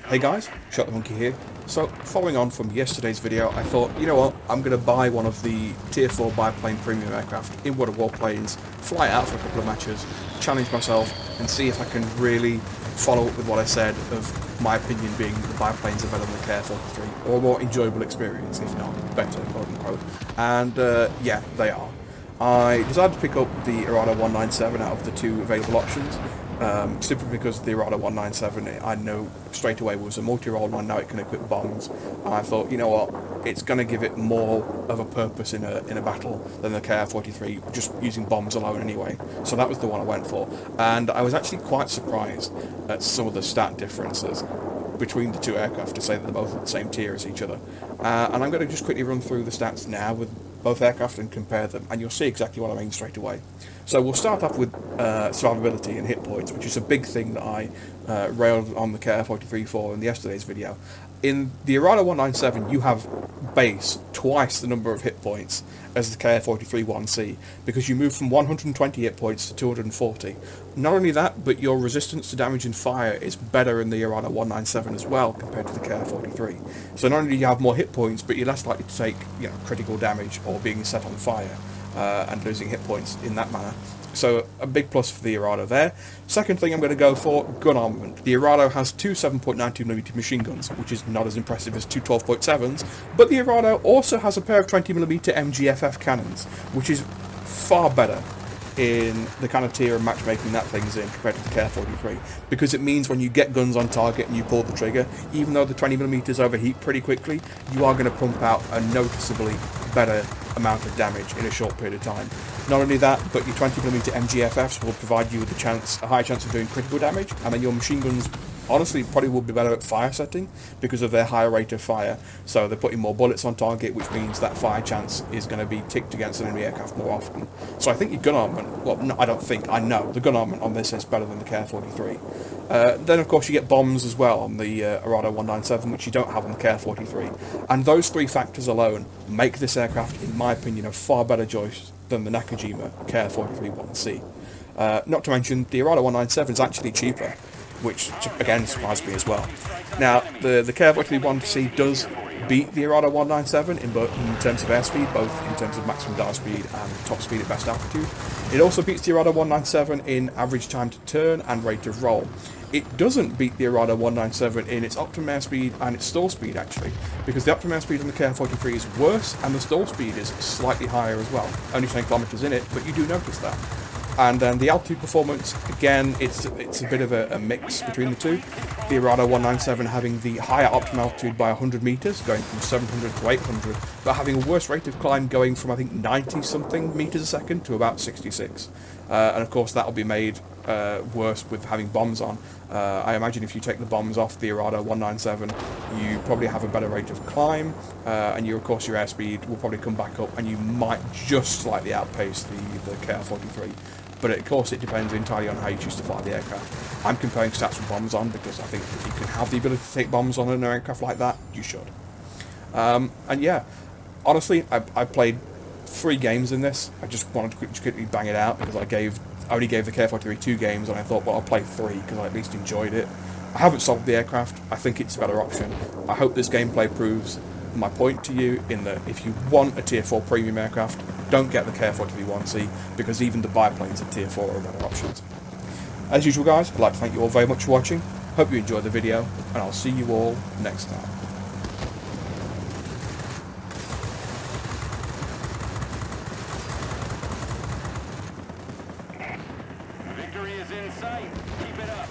Hey guys, Shot the Monkey here. So, following on from yesterday's video, I thought, you know what, I'm going to buy one of the Tier 4 biplane premium aircraft in one of Warplanes, fly it out for a couple of matches, challenge myself, and see if I can really follow up with what I said of my opinion being the biplanes are better than the KF-43, or a more enjoyable experience, if not better, quote unquote. And yeah, they are. I decided to pick up the Arado 197 out of the two available options, simply because the Arado 197 I know straight away was a multi-role one. Now it can equip bombs, and I thought, you know what, it's going to give it more of a purpose in a battle than the KF-43 just using bombs alone anyway. So that was the one I went for, and I was actually quite surprised at some of the stat differences between the two aircraft, to say that they're both at the same tier as each other. And I'm going to just quickly run through the stats now with both aircraft and compare them, and you'll see exactly what I mean straight away. So we'll start off with survivability and hit points, which is a big thing that I railed on the KF-43 for in yesterday's video. In the Arado 197, you have base twice the number of hit points as the KF-43 1C, because you move from 120 hit points to 240. Not only that, but your resistance to damage and fire is better in the Arado 197 as well compared to the KF-43. So not only do you have more hit points, but you're less likely to take, you know, critical damage or being set on fire and losing hit points in that manner. So a big plus for the Arado there. Second thing I'm going to go for, gun armament. The Arado has two 7.92mm machine guns, which is not as impressive as two 12.7s, but the Arado also has a pair of 20mm MGFF cannons, which is far better in the kind of tier of matchmaking that thing's in compared to the KF-43, because it means when you get guns on target and you pull the trigger, even though the 20mm overheat pretty quickly, you are going to pump out a noticeably better amount of damage in a short period of time. Not only that, but your 20mm MGFFs will provide you with a high chance of doing critical damage, and then your machine guns honestly probably will be better at fire setting because of their higher rate of fire. So they're putting more bullets on target, which means that fire chance is going to be ticked against an enemy aircraft more often. So I think your gun armament, well, no, I don't think, I know the gun armament on this is better than the KF-43. Then of course you get bombs as well on the Arado 197, which you don't have on the KF-43. And those three factors alone make this aircraft, in my opinion, a far better choice than the Nakajima KF-43 1C. Not to mention, the Arado 197 is actually cheaper, which again surprised me as well. Now, the KF-43 1C does beat the Arado 197 in terms of airspeed, both in terms of maximum dive speed and top speed at best altitude. It also beats the Arado 197 in average time to turn and rate of roll. It doesn't beat the Arado 197 in its optimum airspeed and its stall speed, actually, because the optimum airspeed on the KF-43 is worse and the stall speed is slightly higher as well. Only 10 kilometers in it, but you do notice that. And then the altitude performance, again, it's a bit of a mix between the two. The Arado 197 having the higher optimum altitude by 100 meters, going from 700 to 800, but having a worse rate of climb, going from, I think, 90-something meters a second to about 66. And of course that will be made worse with having bombs on. I imagine if you take the bombs off the Arado 197, you probably have a better rate of climb, and of course your airspeed will probably come back up, and you might just slightly outpace the KF-43. But of course it depends entirely on how you choose to fly the aircraft. I'm comparing stats with bombs on, because I think if you can have the ability to take bombs on an aircraft like that, you should. And yeah, honestly, I played 3 games in this. I just wanted to quickly bang it out, because I only gave the KF-43 2 games, and I thought, well, I'll play 3 because I at least enjoyed it. I haven't sold the aircraft. I think it's a better option. I hope this gameplay proves my point to you, in that if you want a Tier 4 premium aircraft, don't get the KF-43 1C, because even the biplanes at Tier 4 are better options. As usual guys, I'd like to thank you all very much for watching. Hope you enjoyed the video, and I'll see you all next time. Victory is in sight. Keep it up.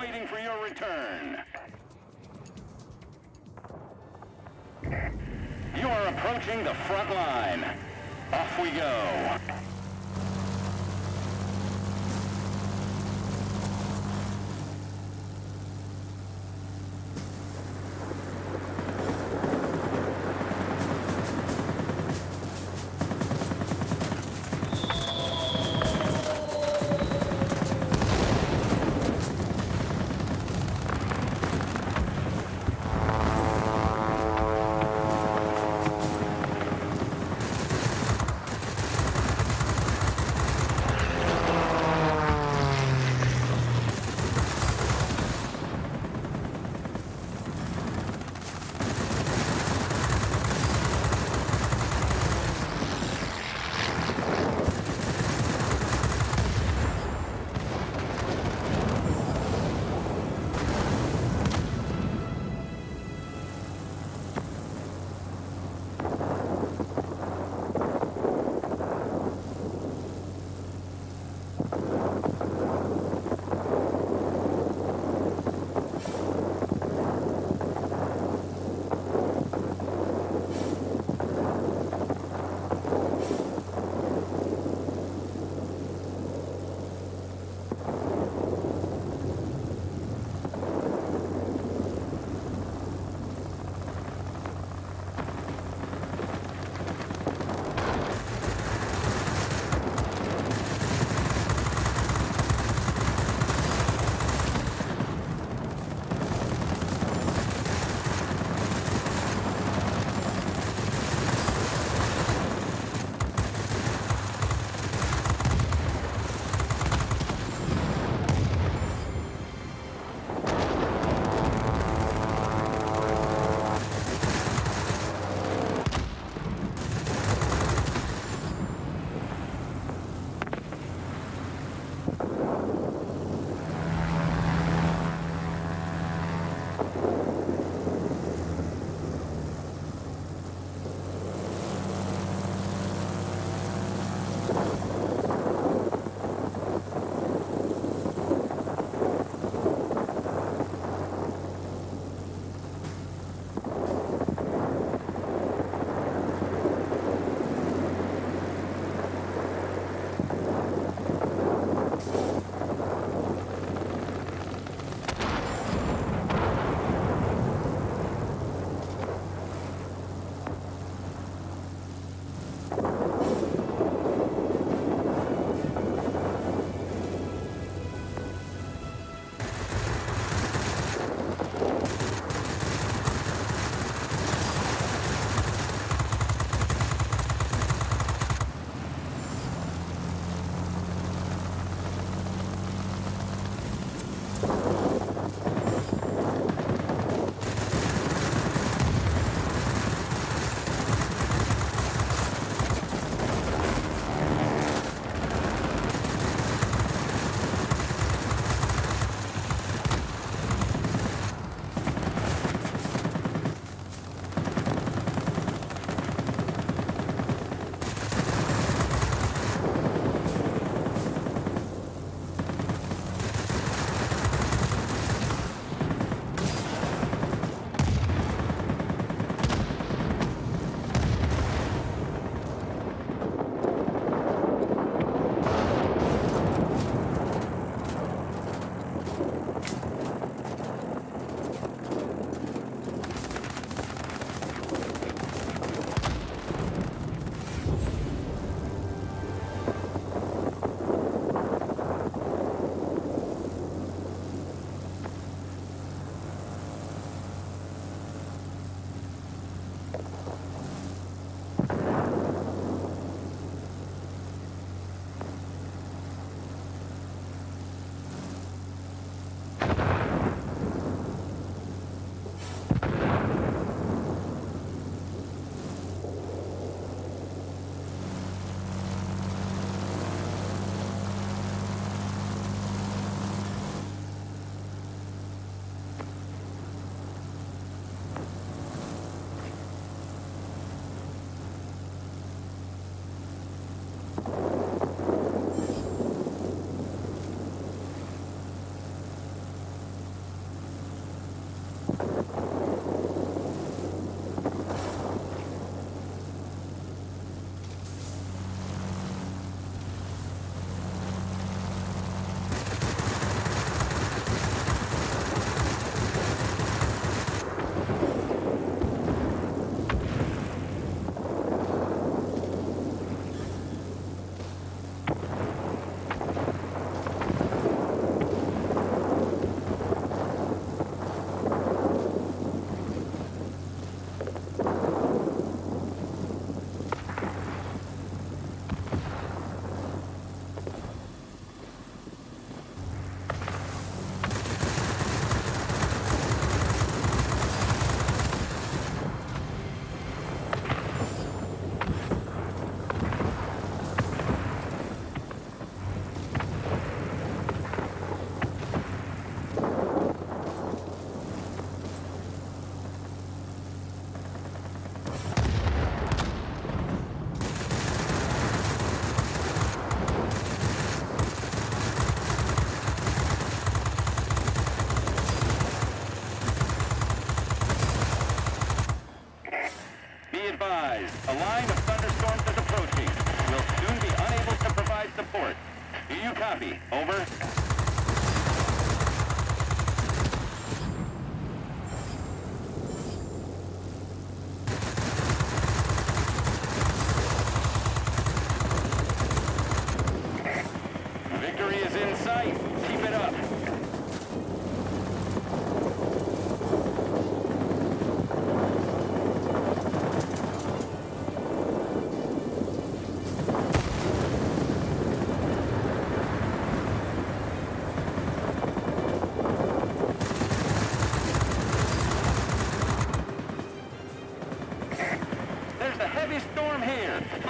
waiting for your return. You are approaching the front line. Off we go.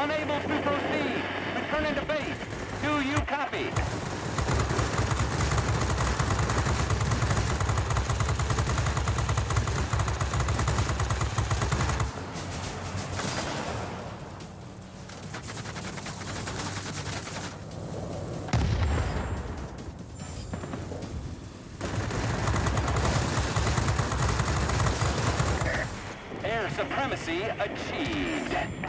Unable to proceed. Return into base. Do you copy? Air supremacy achieved.